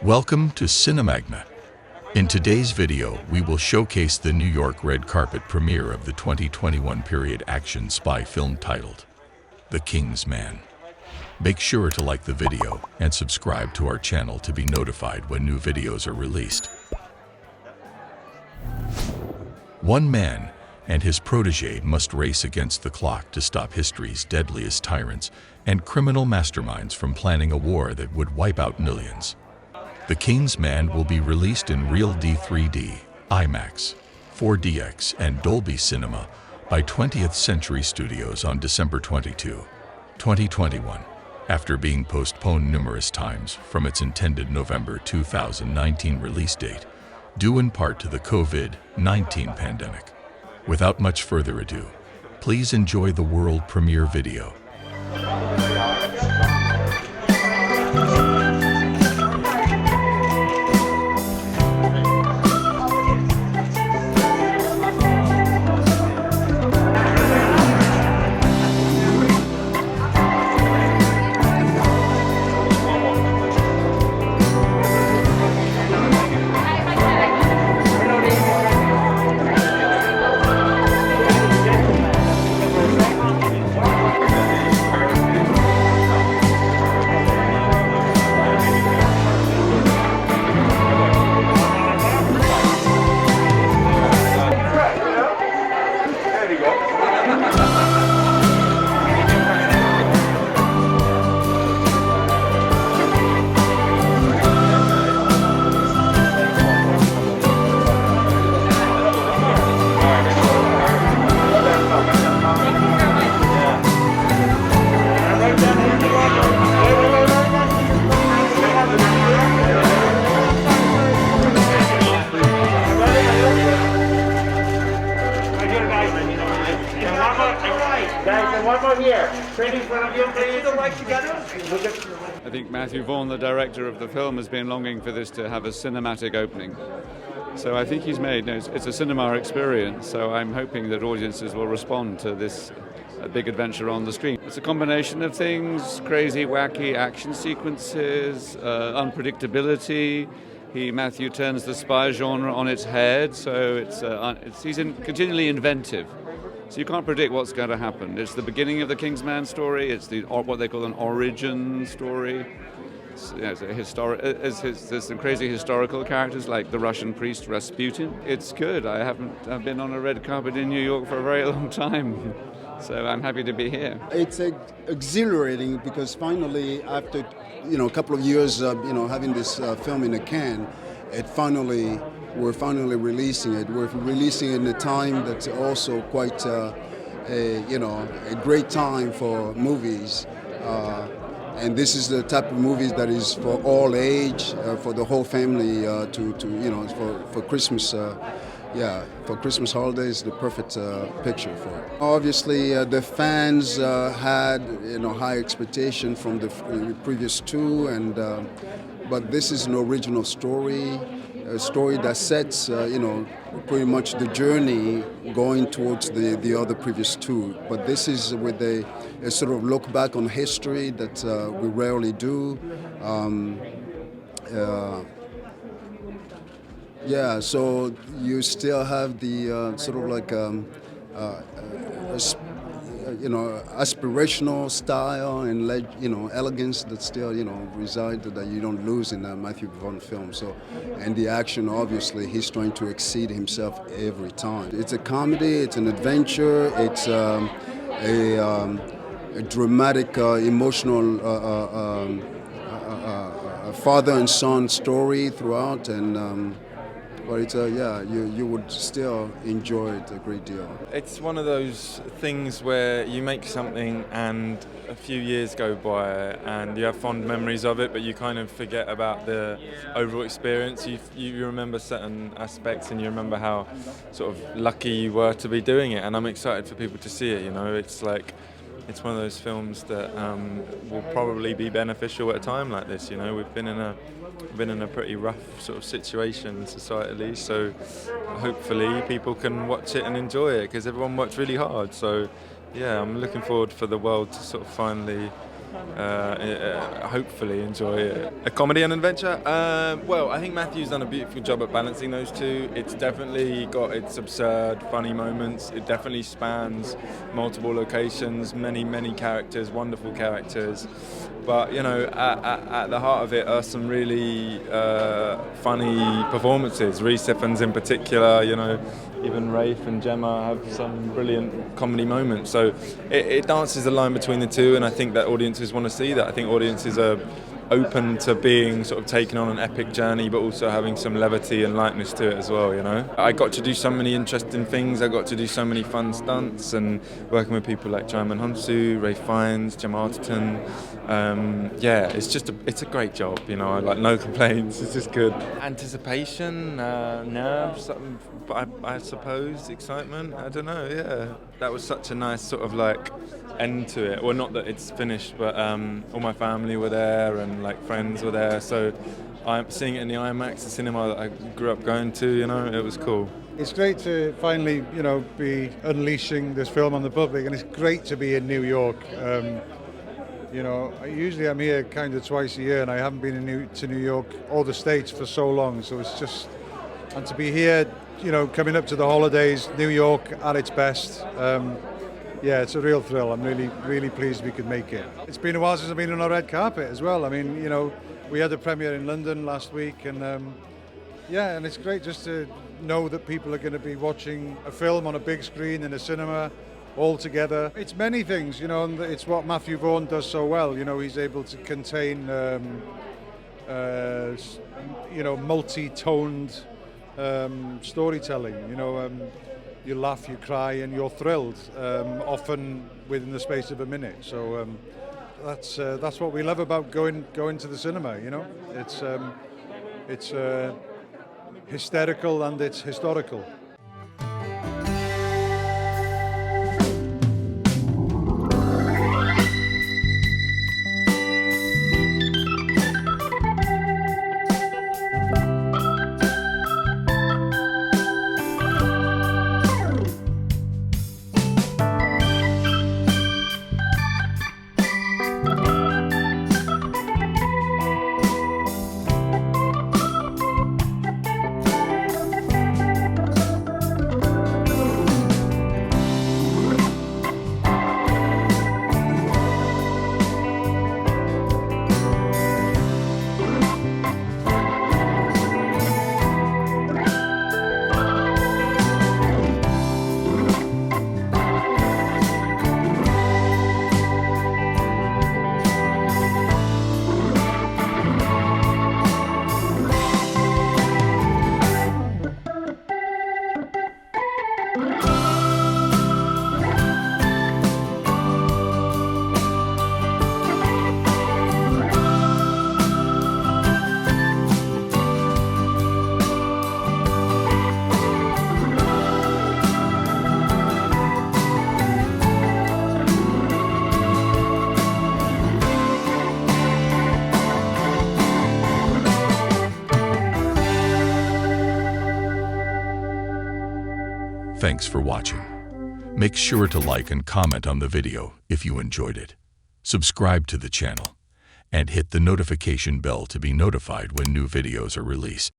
Welcome to Cinemagna. In today's video, we will showcase the New York red carpet premiere of the 2021 period action spy film titled The King's Man. Make sure to like the video and subscribe to our channel to be notified when new videos are released. One man and his protégé must race against the clock to stop history's deadliest tyrants and criminal masterminds from planning a war that would wipe out millions. The King's Man will be released in Real D3D, IMAX, 4DX, and Dolby Cinema by 20th Century Studios on December 22, 2021, after being postponed numerous times from its intended November 2019 release date, due in part to the COVID-19 pandemic. Without much further ado, please enjoy the world premiere video. I think Matthew Vaughn, the director of the film, has been longing for this to have a cinematic opening. So I think he's made, it's a cinema experience, so I'm hoping that audiences will respond to this big adventure on the screen. It's a combination of things: crazy, wacky action sequences, unpredictability. Matthew turns the spy genre on its head, so he's continually inventive. So you can't predict what's going to happen. It's the beginning of the King's Man story. It's what they call an origin story. There's some crazy historical characters like the Russian priest Rasputin. It's good. I've been on a red carpet in New York for a very long time, so I'm happy to be here. It's exhilarating because finally, after a couple of years, having this film in the can, we're finally releasing it. We're releasing it in a time that's also quite a great time for movies. And this is the type of movies that is for all age, for the whole family, for Christmas. For Christmas holidays, the perfect picture for it. Obviously, the fans had high expectation from the previous two, but this is an original story. A story that sets, pretty much the journey going towards the other previous two. But this is with a sort of look back on history that we rarely do. So you still have the sort of like aspirational style and elegance that still reside that you don't lose in a Matthew Vaughn film. So, and the action, obviously, he's trying to exceed himself every time. It's a comedy, it's an adventure, it's a dramatic, emotional father and son story throughout, and. But it's you would still enjoy it a great deal. It's one of those things where you make something and a few years go by and you have fond memories of it, but you kind of forget about the overall experience. You remember certain aspects and you remember how sort of lucky you were to be doing it. And I'm excited for people to see it. It's one of those films that will probably be beneficial at a time like this. We've been in a pretty rough sort of situation societally, so hopefully people can watch it and enjoy it because everyone worked really hard. So yeah, I'm looking forward for the world to sort of finally hopefully enjoy it. A comedy and adventure? Well, I think Matthew's done a beautiful job at balancing those two. It's definitely got its absurd, funny moments. It definitely spans multiple locations, many characters, wonderful characters. But, you know, at the heart of it are some really funny performances. Rhys Ifans in particular, you know, even Reid and Gemma have some brilliant comedy moments. So it dances the line between the two, and I think that audiences want to see that. I think audiences are open to being sort of taken on an epic journey, but also having some levity and lightness to it as well, you know. I got to do so many interesting things. I got to do so many fun stunts, and working with people like Djimon, Hounsou, Fiennes, Gemma, Arterton. Yeah, it's a great job, you know. Like, no complaints. It's just good. Anticipation, nerves, I suppose, excitement. I don't know. Yeah, that was such a nice sort of like end to it. Well, not that it's finished, but all my family were there and like friends were there. So I'm seeing it in the IMAX, the cinema that I grew up going to. You know, it was cool. It's great to finally, you know, be unleashing this film on the public, and it's great to be in New York. You know, usually I'm here kind of twice a year, and I haven't been to New York or the States for so long. So it's just, and to be here, you know, coming up to the holidays, New York at its best. Yeah, it's a real thrill. I'm really pleased we could make it. It's been a while since I've been on a red carpet as well. I mean, you know, we had a premiere in London last week, and yeah, and it's great just to know that people are going to be watching a film on a big screen in a cinema all together. It's many things, you know, and it's what Matthew Vaughn does so well. You know, he's able to contain, you know, multi-toned storytelling. You know, you laugh, you cry, and you're thrilled, often within the space of a minute. So that's what we love about going to the cinema. You know, it's hysterical and it's historical. Thanks for watching. Make sure to like and comment on the video if you enjoyed it. Subscribe to the channel and hit the notification bell to be notified when new videos are released.